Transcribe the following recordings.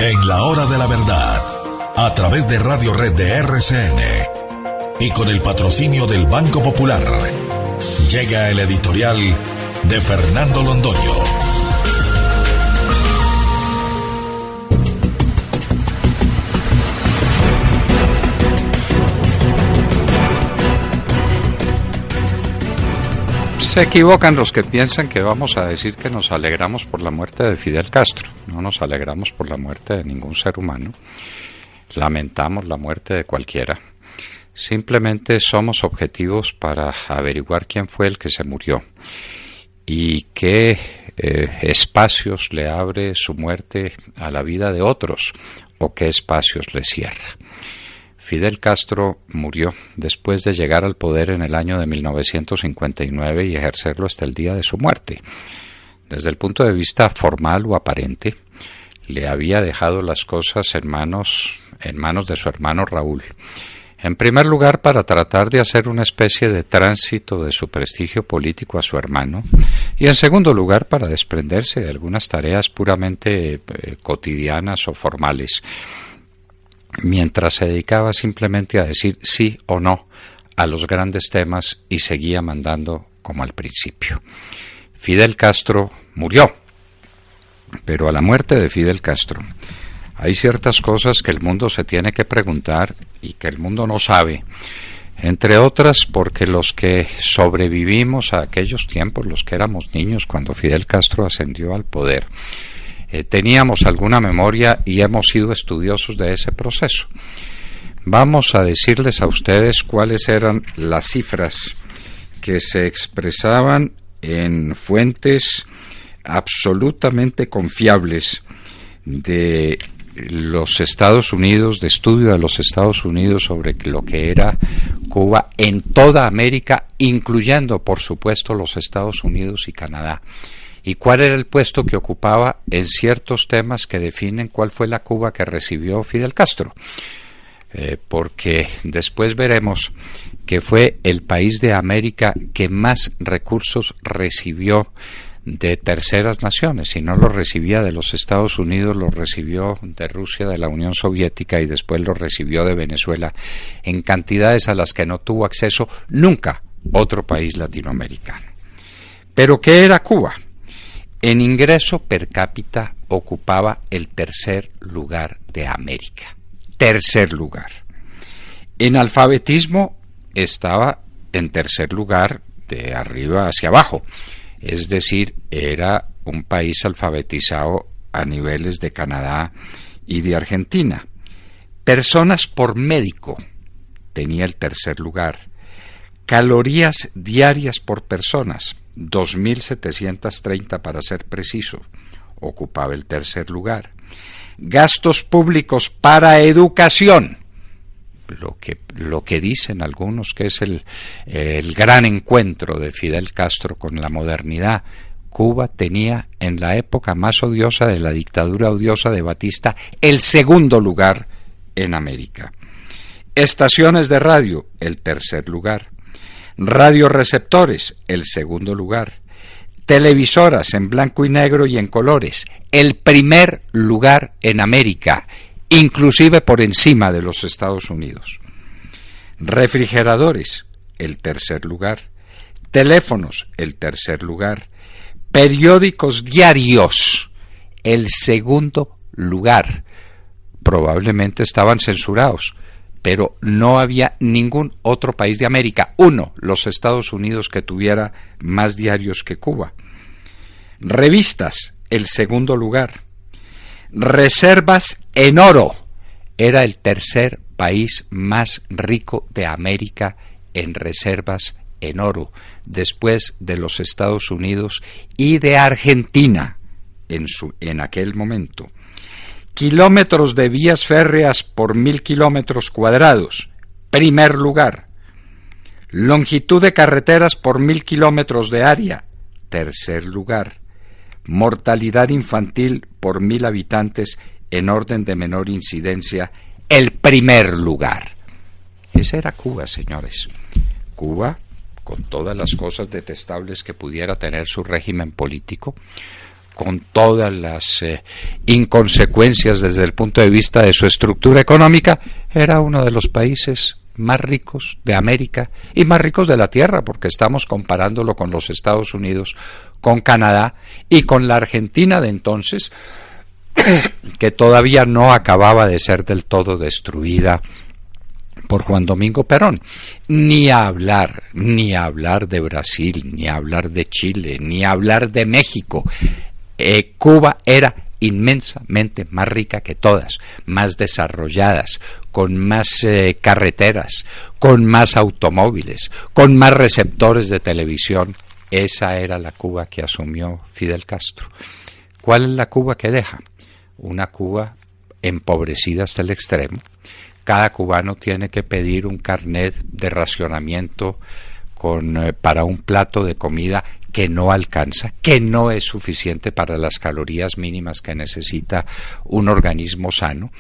En la hora de la verdad, a través de Radio Red de RCN y con el patrocinio del Banco Popular, llega el editorial de Fernando Londoño. Se equivocan los que piensan que vamos a decir que nos alegramos por la muerte de Fidel Castro. No nos alegramos por la muerte de ningún ser humano. Lamentamos la muerte de cualquiera. Simplemente somos objetivos para averiguar quién fue el que se murió y qué espacios le abre su muerte a la vida de otros o qué espacios le cierra. Fidel Castro murió después de llegar al poder en el año de 1959 y ejercerlo hasta el día de su muerte. Desde el punto de vista formal o aparente, le había dejado las cosas en manos de su hermano Raúl. En primer lugar, para tratar de hacer una especie de tránsito de su prestigio político a su hermano, y en segundo lugar, para desprenderse de algunas tareas puramente cotidianas o formales, mientras se dedicaba simplemente a decir sí o no a los grandes temas y seguía mandando como al principio. Fidel Castro murió, pero a la muerte de Fidel Castro hay ciertas cosas que el mundo se tiene que preguntar y que el mundo no sabe, entre otras porque los que sobrevivimos a aquellos tiempos, los que éramos niños cuando Fidel Castro ascendió al poder, teníamos alguna memoria y hemos sido estudiosos de ese proceso. Vamos a decirles a ustedes cuáles eran las cifras que se expresaban en fuentes absolutamente confiables de los Estados Unidos, de estudio de los Estados Unidos sobre lo que era Cuba en toda América, incluyendo, por supuesto, los Estados Unidos y Canadá. ¿Y cuál era el puesto que ocupaba en ciertos temas que definen cuál fue la Cuba que recibió Fidel Castro? Porque después veremos que fue el país de América que más recursos recibió de terceras naciones. Si no lo recibía de los Estados Unidos, lo recibió de Rusia, de la Unión Soviética y después lo recibió de Venezuela en cantidades a las que no tuvo acceso nunca otro país latinoamericano. ¿Pero qué era Cuba? En ingreso per cápita ocupaba el tercer lugar de América. Tercer lugar. En alfabetismo estaba en tercer lugar de arriba hacia abajo. Es decir, era un país alfabetizado a niveles de Canadá y de Argentina. Personas por médico tenía el tercer lugar. Calorías diarias por personas, 2.730 para ser preciso, ocupaba el tercer lugar. Gastos públicos para educación, lo que dicen algunos que es el gran encuentro de Fidel Castro con la modernidad. Cuba tenía en la época más odiosa de la dictadura odiosa de Batista el segundo lugar en América. Estaciones de radio, el tercer lugar. Radioreceptores, el segundo lugar. Televisoras en blanco y negro y en colores, el primer lugar en América, inclusive por encima de los Estados Unidos. Refrigeradores, el tercer lugar. Teléfonos, el tercer lugar. Periódicos diarios, el segundo lugar. Probablemente estaban censurados, pero no había ningún otro país de América, los Estados Unidos, que tuviera más diarios que Cuba. Revistas, el segundo lugar. Reservas en oro, era el tercer país más rico de América en reservas en oro, después de los Estados Unidos y de Argentina en aquel momento. Kilómetros de vías férreas por 1.000 kilómetros cuadrados, primer lugar. Longitud de carreteras por 1.000 kilómetros de área, tercer lugar. Mortalidad infantil por 1.000 habitantes en orden de menor incidencia, el primer lugar. Esa era Cuba, señores. Cuba, con todas las cosas detestables que pudiera tener su régimen político, con todas las inconsecuencias desde el punto de vista de su estructura económica, era uno de los países más ricos de América y más ricos de la Tierra, porque estamos comparándolo con los Estados Unidos, con Canadá y con la Argentina de entonces, que todavía no acababa de ser del todo destruida por Juan Domingo Perón. Ni hablar de Brasil, ni hablar de Chile, ni hablar de México. Cuba era inmensamente más rica que todas, más desarrolladas, con más carreteras, con más automóviles, con más receptores de televisión. Esa era la Cuba que asumió Fidel Castro. ¿Cuál es la Cuba que deja? Una Cuba empobrecida hasta el extremo. Cada cubano tiene que pedir un carnet de racionamiento para un plato de comida que no alcanza, que no es suficiente para las calorías mínimas que necesita un organismo sano.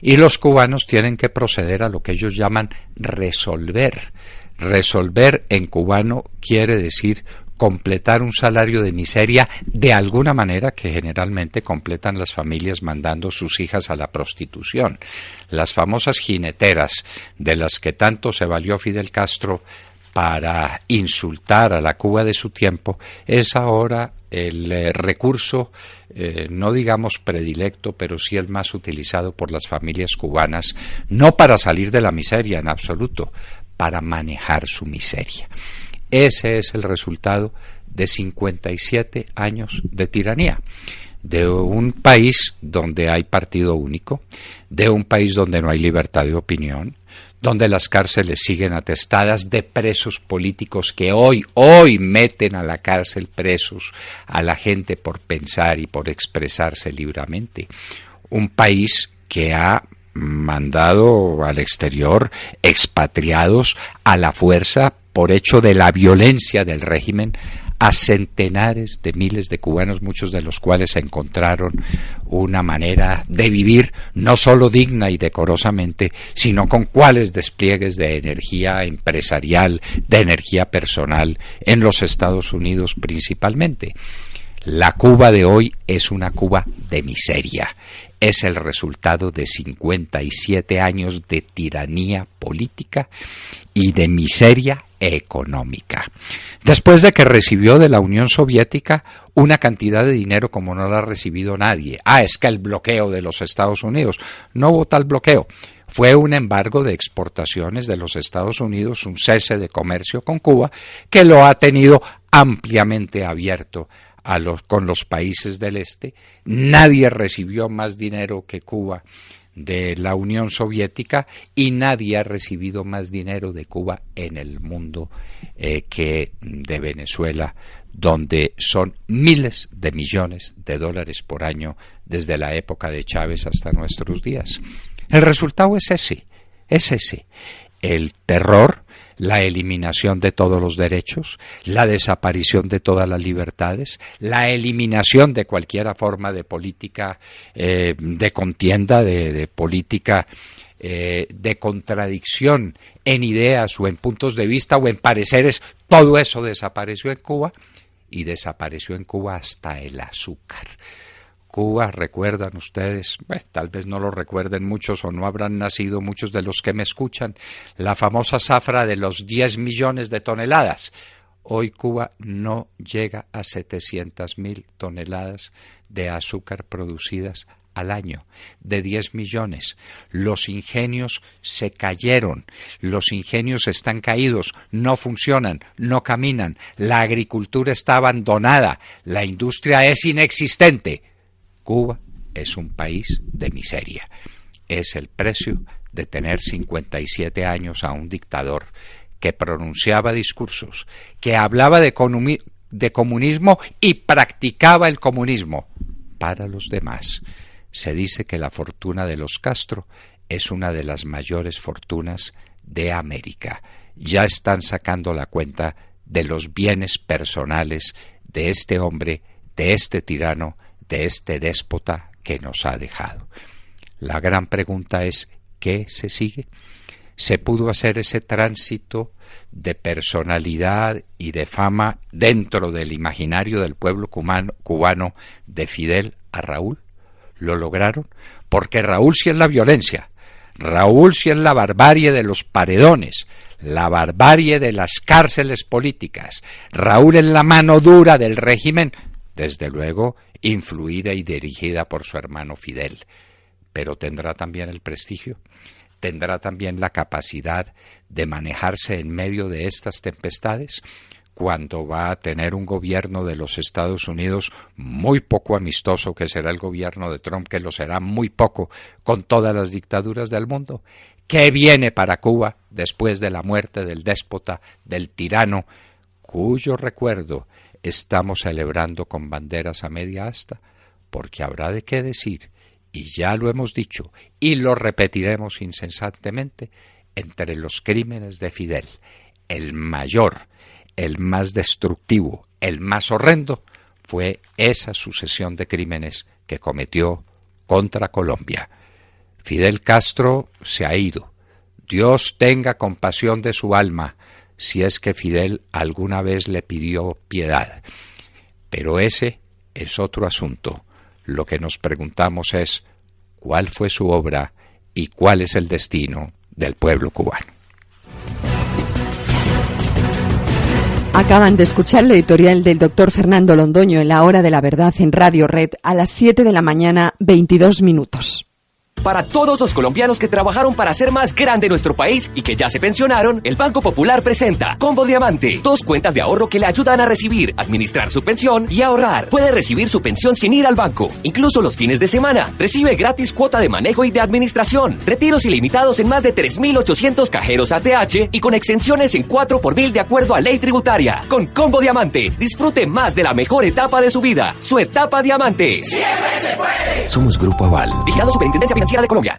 Y los cubanos tienen que proceder a lo que ellos llaman resolver. Resolver en cubano quiere decir completar un salario de miseria de alguna manera, que generalmente completan las familias mandando sus hijas a la prostitución. Las famosas jineteras de las que tanto se valió Fidel Castro para insultar a la Cuba de su tiempo es ahora el recurso, no digamos predilecto, pero sí el más utilizado por las familias cubanas, no para salir de la miseria en absoluto, para manejar su miseria. Ese es el resultado de 57 años de tiranía, de un país donde hay partido único, de un país donde no hay libertad de opinión, donde las cárceles siguen atestadas de presos políticos que hoy meten a la cárcel presos a la gente por pensar y por expresarse libremente. Un país que ha mandado al exterior expatriados a la fuerza por hecho de la violencia del régimen a centenares de miles de cubanos, muchos de los cuales encontraron una manera de vivir no solo digna y decorosamente, sino con cuáles despliegues de energía empresarial, de energía personal en los Estados Unidos principalmente. La Cuba de hoy es una Cuba de miseria. Es el resultado de 57 años de tiranía política y de miseria económica. Después de que recibió de la Unión Soviética una cantidad de dinero como no la ha recibido nadie. Es que el bloqueo de los Estados Unidos. No hubo tal bloqueo. Fue un embargo de exportaciones de los Estados Unidos, un cese de comercio con Cuba, que lo ha tenido ampliamente abierto con los países del este. Nadie recibió más dinero que Cuba de la Unión Soviética y nadie ha recibido más dinero de Cuba en el mundo que de Venezuela, donde son miles de millones de dólares por año desde la época de Chávez hasta nuestros días. El resultado es ese, el terror, la eliminación de todos los derechos, la desaparición de todas las libertades, la eliminación de cualquier forma de política de contienda, de política de contradicción en ideas o en puntos de vista o en pareceres. Todo eso desapareció en Cuba y desapareció en Cuba hasta el azúcar. Cuba, recuerdan ustedes, tal vez no lo recuerden muchos o no habrán nacido muchos de los que me escuchan, la famosa zafra de los 10 millones de toneladas. Hoy Cuba no llega a 700.000 toneladas de azúcar producidas al año, de 10 millones. Los ingenios se cayeron, los ingenios están caídos, no funcionan, no caminan, la agricultura está abandonada, la industria es inexistente. Cuba es un país de miseria. Es el precio de tener 57 años a un dictador que pronunciaba discursos, que hablaba de comunismo y practicaba el comunismo para los demás. Se dice que la fortuna de los Castro es una de las mayores fortunas de América. Ya están sacando la cuenta de los bienes personales de este hombre, de este tirano, de este déspota que nos ha dejado. La gran pregunta es, ¿qué se sigue? se pudo hacer ese tránsito de personalidad y de fama dentro del imaginario del pueblo cubano de Fidel a Raúl. Lo lograron porque Raúl sí es la violencia, Raúl sí es la barbarie de los paredones, la barbarie de las cárceles políticas, Raúl es la mano dura del régimen, desde luego influida y dirigida por su hermano Fidel, pero tendrá también el prestigio, tendrá también la capacidad de manejarse en medio de estas tempestades, cuando va a tener un gobierno de los Estados Unidos muy poco amistoso, que será el gobierno de Trump, que lo será muy poco con todas las dictaduras del mundo. ¿Qué viene para Cuba después de la muerte del déspota, del tirano, cuyo recuerdo estamos celebrando con banderas a media asta? Porque habrá de qué decir, y ya lo hemos dicho, y lo repetiremos incesantemente, entre los crímenes de Fidel, el mayor, el más destructivo, el más horrendo, fue esa sucesión de crímenes que cometió contra Colombia. Fidel Castro se ha ido. Dios tenga compasión de su alma, si es que Fidel alguna vez le pidió piedad. Pero ese es otro asunto. Lo que nos preguntamos es, ¿cuál fue su obra y cuál es el destino del pueblo cubano? Acaban de escuchar la editorial del doctor Fernando Londoño en La Hora de la Verdad en Radio Red a las 7 de la mañana, 22 minutos. Para todos los colombianos que trabajaron para hacer más grande nuestro país y que ya se pensionaron, el Banco Popular presenta Combo Diamante, 2 cuentas de ahorro que le ayudan a recibir, administrar su pensión y ahorrar. Puede recibir su pensión sin ir al banco, incluso los fines de semana. Recibe gratis cuota de manejo y de administración, retiros ilimitados en más de 3.800 cajeros ATH y con exenciones en 4 por 1000 de acuerdo a ley tributaria. Con Combo Diamante, disfrute más de la mejor etapa de su vida, su etapa Diamante. ¡Siempre se puede! Somos Grupo Aval, vigilado Superintendencia Financiera de Colombia.